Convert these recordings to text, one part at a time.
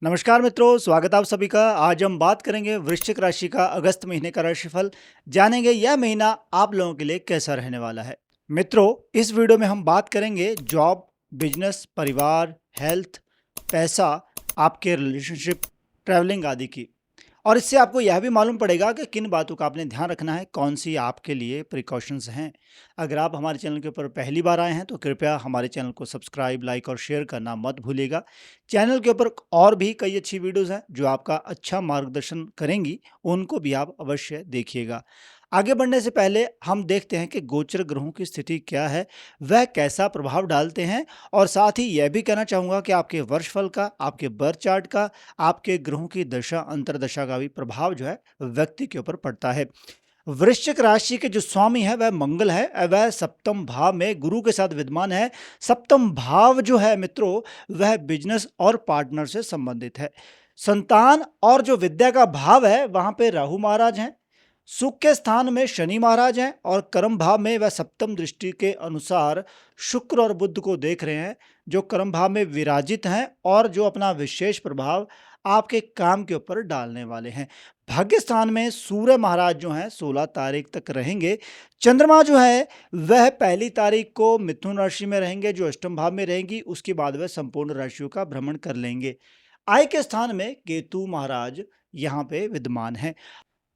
नमस्कार मित्रों, स्वागत है आप सभी का। आज हम बात करेंगे वृश्चिक राशि का अगस्त महीने का राशिफल। जानेंगे यह महीना आप लोगों के लिए कैसा रहने वाला है। मित्रों, इस वीडियो में हम बात करेंगे जॉब, बिजनेस, परिवार, हेल्थ, पैसा, आपके रिलेशनशिप, ट्रैवलिंग आदि की। और इससे आपको यह भी मालूम पड़ेगा कि किन बातों का आपने ध्यान रखना है, कौन सी आपके लिए प्रिकॉशंस हैं। अगर आप हमारे चैनल के ऊपर पहली बार आए हैं तो कृपया हमारे चैनल को सब्सक्राइब, लाइक और शेयर करना मत भूलिएगा। चैनल के ऊपर और भी कई अच्छी वीडियोस हैं जो आपका अच्छा मार्गदर्शन करेंगी, उनको भी आप अवश्य देखिएगा। आगे बढ़ने से पहले हम देखते हैं कि गोचर ग्रहों की स्थिति क्या है, वह कैसा प्रभाव डालते हैं। और साथ ही यह भी कहना चाहूँगा कि आपके वर्षफल का, आपके बर्थ चार्ट का, आपके ग्रहों की दशा अंतर्दशा का भी प्रभाव जो है व्यक्ति के ऊपर पड़ता है। वृश्चिक राशि के जो स्वामी है वह मंगल है, वह सप्तम भाव में गुरु के साथ विद्यमान है। सप्तम भाव जो है मित्रों, वह बिजनेस और पार्टनर से संबंधित है। संतान और जो विद्या का भाव है वहां पे राहु महाराज हैं। सुख के स्थान में शनि महाराज हैं और कर्म भाव में वह सप्तम दृष्टि के अनुसार शुक्र और बुध को देख रहे हैं, जो कर्म भाव में विराजित हैं और जो अपना विशेष प्रभाव आपके काम के ऊपर डालने वाले हैं। भाग्य स्थान में सूर्य महाराज जो हैं 16 तारीख तक रहेंगे। चंद्रमा जो है वह 1 तारीख को मिथुन राशि में रहेंगे, जो अष्टम भाव में रहेंगी। उसके बाद वह संपूर्ण राशियों का भ्रमण कर लेंगे। आय के स्थान में केतु महाराज यहाँ पे विद्यमान हैं।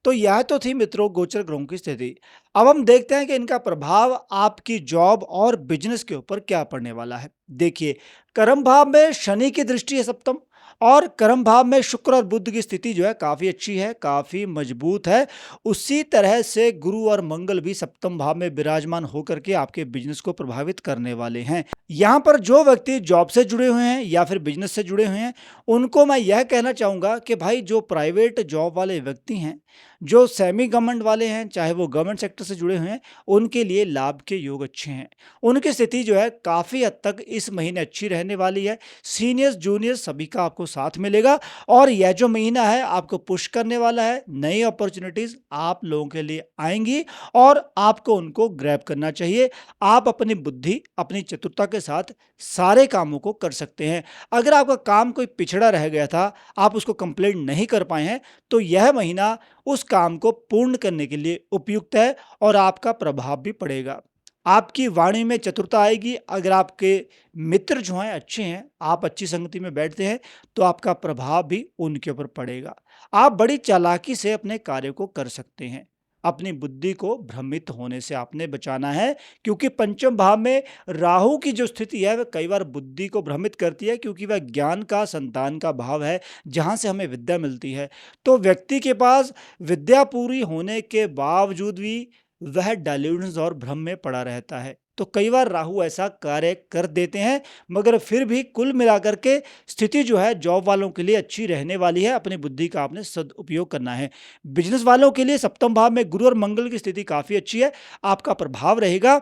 तो यह तो थी मित्रों गोचर ग्रहों की स्थिति। अब हम देखते हैं कि इनका प्रभाव आपकी जॉब और बिजनेस के ऊपर क्या पड़ने वाला है। देखिए, कर्म भाव में शनि की दृष्टि है सप्तम, और कर्म भाव में शुक्र और बुध की स्थिति जो है काफी अच्छी है, काफी मजबूत है। उसी तरह से गुरु और मंगल भी सप्तम भाव में विराजमान होकर के आपके बिजनेस को प्रभावित करने वाले हैं। यहाँ पर जो व्यक्ति जॉब से जुड़े हुए हैं या फिर बिजनेस से जुड़े हुए हैं, उनको मैं यह कहना चाहूंगा कि भाई जो प्राइवेट जॉब वाले व्यक्ति हैं, जो सेमी गवर्नमेंट वाले हैं, चाहे वो गवर्नमेंट सेक्टर से जुड़े हुए हैं, उनके लिए लाभ के योग अच्छे हैं। उनकी स्थिति जो है काफ़ी हद तक इस महीने अच्छी रहने वाली है। सीनियर्स जूनियर्स सभी का आपको साथ मिलेगा और यह जो महीना है आपको पुश करने वाला है। नई अपॉर्चुनिटीज़ आप लोगों के लिए आएंगी और आपको उनको ग्रैब करना चाहिए। आप अपनी बुद्धि, अपनी चतुरता के साथ सारे कामों को कर सकते हैं। अगर आपका काम कोई पिछड़ा रह गया था, आप उसको कंप्लीट नहीं कर पाए हैं, तो यह महीना उस काम को पूर्ण करने के लिए उपयुक्त है और आपका प्रभाव भी पड़ेगा। आपकी वाणी में चतुरता आएगी। अगर आपके मित्र जो हैं अच्छे हैं, आप अच्छी संगति में बैठते हैं, तो आपका प्रभाव भी उनके ऊपर पड़ेगा। आप बड़ी चालाकी से अपने कार्य को कर सकते हैं। अपनी बुद्धि को भ्रमित होने से आपने बचाना है, क्योंकि पंचम भाव में राहु की जो स्थिति है वह कई बार बुद्धि को भ्रमित करती है, क्योंकि वह ज्ञान का, संतान का भाव है, जहाँ से हमें विद्या मिलती है। तो व्यक्ति के पास विद्या पूरी होने के बावजूद भी वह डेल्यूजन्स और भ्रम में पड़ा रहता है। तो कई बार राहु ऐसा कार्य कर देते हैं, मगर फिर भी कुल मिलाकर के स्थिति जो है जॉब वालों के लिए अच्छी रहने वाली है। अपनी बुद्धि का आपने सदुपयोग करना है। बिजनेस वालों के लिए सप्तम भाव में गुरु और मंगल की स्थिति काफी अच्छी है। आपका प्रभाव रहेगा।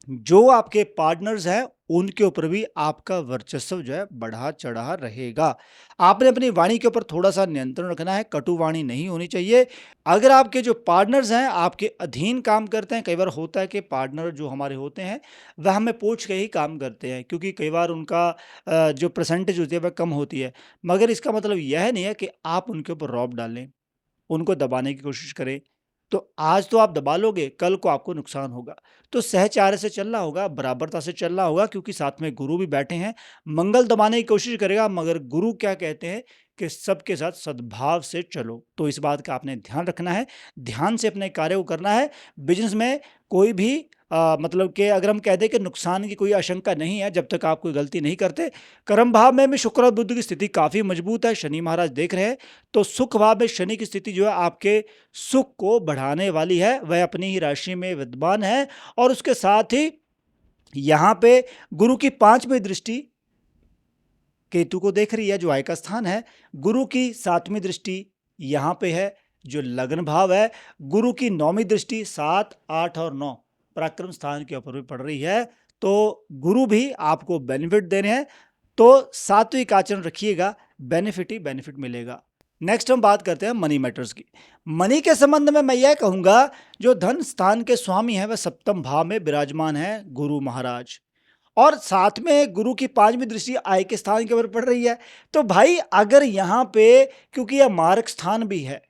जो आपके पार्टनर्स हैं उनके ऊपर भी आपका वर्चस्व जो है बढ़ा चढ़ा रहेगा। आपने अपनी वाणी के ऊपर थोड़ा सा नियंत्रण रखना है, कटु वाणी नहीं होनी चाहिए। अगर आपके जो पार्टनर्स हैं आपके अधीन काम करते हैं, कई बार होता है कि पार्टनर जो हमारे होते हैं वह हमें पूछ के ही काम करते हैं, क्योंकि कई बार उनका जो परसेंटेज होती है वह कम होती है। मगर इसका मतलब यह नहीं है कि आप उनके ऊपर रौब डालें, उनको दबाने की कोशिश करें। तो आज तो आप दबा लोगे, कल को आपको नुकसान होगा। तो सहचार्य से चलना होगा, बराबरता से चलना होगा, क्योंकि साथ में गुरु भी बैठे हैं। मंगल दबाने की कोशिश करेगा, मगर गुरु क्या कहते हैं कि सबके साथ सद्भाव से चलो। तो इस बात का आपने ध्यान रखना है, ध्यान से अपने कार्य को करना है। बिजनेस में कोई भी मतलब कि अगर हम कह दें कि नुकसान की कोई आशंका नहीं है जब तक आप कोई गलती नहीं करते। कर्म भाव में भी शुक्र और बुध की स्थिति काफ़ी मजबूत है, शनि महाराज देख रहे हैं। तो सुख भाव में शनि की स्थिति जो है आपके सुख को बढ़ाने वाली है, वह अपनी ही राशि में विद्यमान है। और उसके साथ ही यहाँ पे गुरु की 5वीं दृष्टि केतु को देख रही है, जो आय का स्थान है। गुरु की 7वीं दृष्टि यहाँ पे है, जो लग्न भाव है। गुरु की 9वीं दृष्टि 7, 8 और 9 पराक्रम स्थान के ऊपर भी पड़ रही है। तो गुरु भी आपको बेनिफिट दे रहे हैं। तो सात्विक आचरण रखिएगा, बेनिफिट ही बेनिफिट मिलेगा। नेक्स्ट हम बात करते हैं मनी मैटर्स की। मनी के संबंध में मैं यह कहूँगा, जो धन स्थान के स्वामी हैं वह सप्तम भाव में विराजमान है गुरु महाराज। और साथ में गुरु की 5वीं दृष्टि आय के स्थान के ऊपर पड़ रही है। तो भाई अगर यहाँ पे, क्योंकि यह मारक स्थान भी है,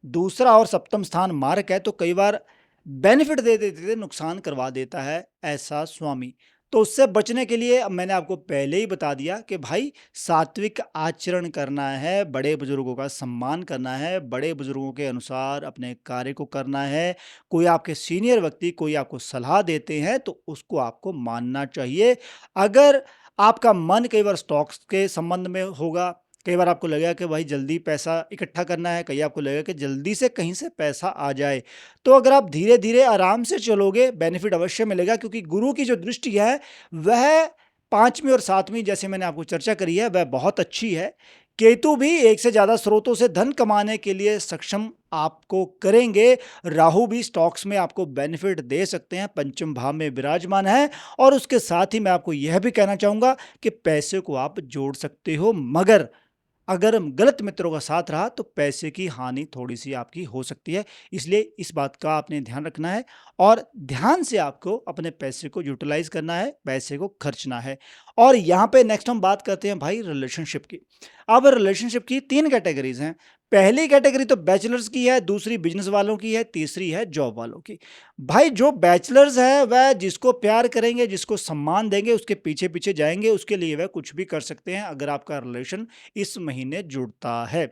दूसरा और सप्तम स्थान मारक है, तो कई बार बेनिफिट दे देते थे, नुकसान करवा देता है ऐसा स्वामी। तो उससे बचने के लिए अब मैंने आपको पहले ही बता दिया कि भाई सात्विक आचरण करना है, बड़े बुजुर्गों का सम्मान करना है, बड़े बुजुर्गों के अनुसार अपने कार्य को करना है। कोई आपके सीनियर व्यक्ति कोई आपको सलाह देते हैं तो उसको आपको मानना चाहिए। अगर आपका मन कई बार स्टॉक्स के संबंध में होगा, कई बार आपको लगेगा कि भाई जल्दी पैसा इकट्ठा करना है, कहीं आपको लगेगा कि जल्दी से कहीं से पैसा आ जाए, तो अगर आप धीरे धीरे आराम से चलोगे बेनिफिट अवश्य मिलेगा, क्योंकि गुरु की जो दृष्टि है वह 5वीं और 7वीं, जैसे मैंने आपको चर्चा करी है, वह बहुत अच्छी है। केतु भी एक से ज्यादा स्रोतों से धन कमाने के लिए सक्षम आपको करेंगे। राहु भी स्टॉक्स में आपको बेनिफिट दे सकते हैं, पंचम भाव में विराजमान है। और उसके साथ ही मैं आपको यह भी कहना चाहूंगा कि पैसे को आप जोड़ सकते हो, मगर अगर गलत मित्रों का साथ रहा तो पैसे की हानि थोड़ी सी आपकी हो सकती है। इसलिए इस बात का आपने ध्यान रखना है और ध्यान से आपको अपने पैसे को यूटिलाइज करना है, पैसे को खर्चना है। और यहाँ पे नेक्स्ट हम बात करते हैं भाई रिलेशनशिप की। अब रिलेशनशिप की 3 कैटेगरीज हैं। पहली कैटेगरी तो बैचलर्स की है, दूसरी बिजनेस वालों की है, तीसरी है जॉब वालों की। भाई जो बैचलर्स है वह जिसको प्यार करेंगे, जिसको सम्मान देंगे, उसके पीछे पीछे जाएंगे, उसके लिए वह कुछ भी कर सकते हैं अगर आपका रिलेशन इस महीने जुड़ता है।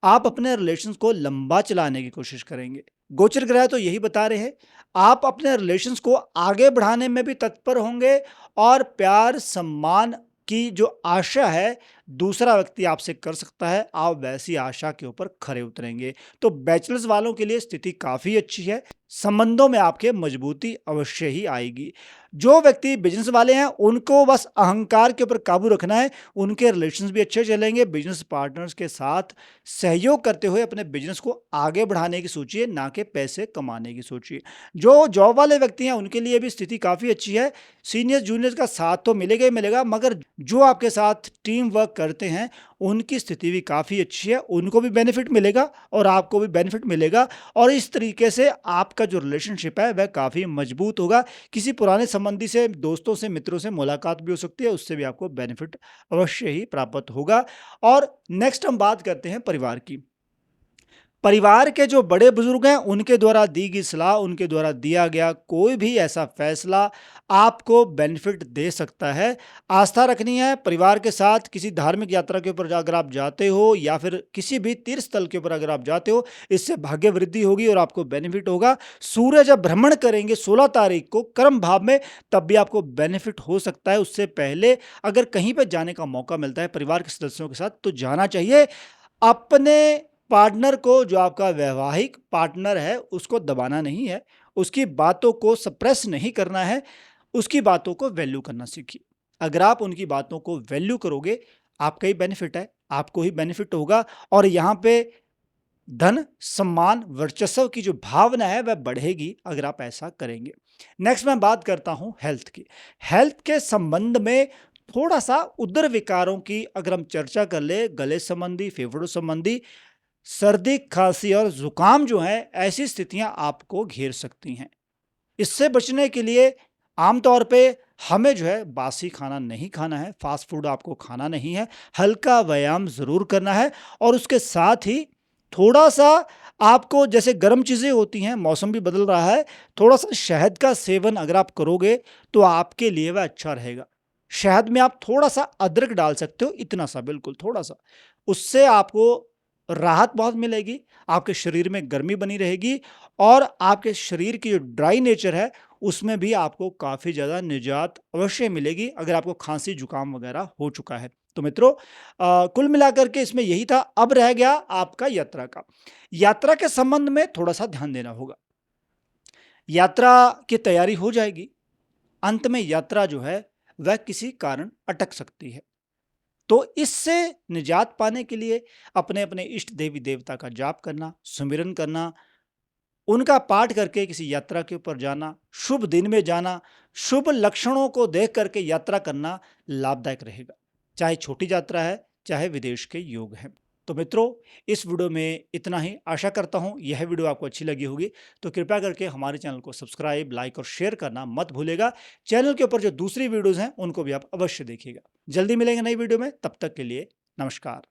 आप अपने रिलेशन को लंबा चलाने की कोशिश करेंगे। गोचर ग्रह तो यही बता रहे हैं, आप अपने रिलेशन को आगे बढ़ाने में भी तत्पर होंगे और प्यार सम्मान की जो आशा है दूसरा व्यक्ति आपसे कर सकता है, आप वैसी आशा के ऊपर खरे उतरेंगे। तो बैचलर्स वालों के लिए स्थिति काफी अच्छी है, संबंधों में आपके मजबूती अवश्य ही आएगी। जो व्यक्ति बिजनेस वाले हैं उनको बस अहंकार के ऊपर काबू रखना है, उनके रिलेशंस भी अच्छे चलेंगे। बिजनेस पार्टनर्स के साथ सहयोग करते हुए अपने बिजनेस को आगे बढ़ाने की सोचिए, ना कि पैसे कमाने की सोचिए। जो जॉब वाले व्यक्ति हैं उनके लिए भी स्थिति काफी अच्छी है। सीनियर जूनियर का साथ तो मिलेगा ही मिलेगा, मगर जो आपके साथ टीम वर्क करते हैं उनकी स्थिति भी काफी अच्छी है, उनको भी बेनिफिट मिलेगा और आपको भी बेनिफिट मिलेगा। और इस तरीके से आपका जो रिलेशनशिप है वह काफी मजबूत होगा। किसी पुराने संबंधी से, दोस्तों से, मित्रों से मुलाकात भी हो सकती है, उससे भी आपको बेनिफिट अवश्य ही प्राप्त होगा। और नेक्स्ट हम बात करते हैं परिवार की। परिवार के जो बड़े बुजुर्ग हैं उनके द्वारा दी गई सलाह, उनके द्वारा दिया गया कोई भी ऐसा फैसला आपको बेनिफिट दे सकता है। आस्था रखनी है परिवार के साथ। किसी धार्मिक यात्रा के ऊपर अगर आप जाते हो या फिर किसी भी तीर्थ स्थल के ऊपर अगर आप जाते हो, इससे भाग्य वृद्धि होगी और आपको बेनिफिट होगा। सूर्य जब भ्रमण करेंगे 16 तारीख को कर्म भाव में, तब भी आपको बेनिफिट हो सकता है। उससे पहले अगर कहीं पर जाने का मौका मिलता है परिवार के सदस्यों के साथ तो जाना चाहिए। अपने पार्टनर को, जो आपका वैवाहिक पार्टनर है, उसको दबाना नहीं है, उसकी बातों को सप्रेस नहीं करना है, उसकी बातों को वैल्यू करना सीखिए। अगर आप उनकी बातों को वैल्यू करोगे, आपका ही बेनिफिट है, आपको ही बेनिफिट होगा। और यहाँ पे धन सम्मान वर्चस्व की जो भावना है वह बढ़ेगी अगर आप ऐसा करेंगे। नेक्स्ट मैं बात करता हूं हेल्थ की। हेल्थ के संबंध में थोड़ा सा उदर विकारों की अगर हम चर्चा कर ले, गले संबंधी, फेफड़ों संबंधी, सर्दी खांसी और जुकाम जो है, ऐसी स्थितियां आपको घेर सकती हैं। इससे बचने के लिए आमतौर पे हमें जो है बासी खाना नहीं खाना है, फास्ट फूड आपको खाना नहीं है, हल्का व्यायाम जरूर करना है। और उसके साथ ही थोड़ा सा आपको, जैसे गर्म चीजें होती हैं, मौसम भी बदल रहा है, थोड़ा सा शहद का सेवन अगर आप करोगे तो आपके लिए वह अच्छा रहेगा। शहद में आप थोड़ा सा अदरक डाल सकते हो, इतना सा, बिल्कुल थोड़ा सा। उससे आपको राहत बहुत मिलेगी, आपके शरीर में गर्मी बनी रहेगी और आपके शरीर की जो ड्राई नेचर है उसमें भी आपको काफी ज्यादा निजात अवश्य मिलेगी अगर आपको खांसी जुकाम वगैरह हो चुका है। तो मित्रों, कुल मिलाकर के इसमें यही था। अब रह गया आपका यात्रा का। यात्रा के संबंध में थोड़ा सा ध्यान देना होगा। यात्रा की तैयारी हो जाएगी, अंत में यात्रा जो है वह किसी कारण अटक सकती है। तो इससे निजात पाने के लिए अपने अपने इष्ट देवी देवता का जाप करना, सुमिरन करना, उनका पाठ करके किसी यात्रा के ऊपर जाना, शुभ दिन में जाना, शुभ लक्षणों को देख करके यात्रा करना लाभदायक रहेगा। चाहे छोटी यात्रा है, चाहे विदेश के योग हैं। तो मित्रों, इस वीडियो में इतना ही। आशा करता हूं यह वीडियो आपको अच्छी लगी होगी। तो कृपया करके हमारे चैनल को सब्सक्राइब, लाइक और शेयर करना मत भूलेगा। चैनल के ऊपर जो दूसरी वीडियोस हैं उनको भी आप अवश्य देखिएगा। जल्दी मिलेंगे नई वीडियो में, तब तक के लिए नमस्कार।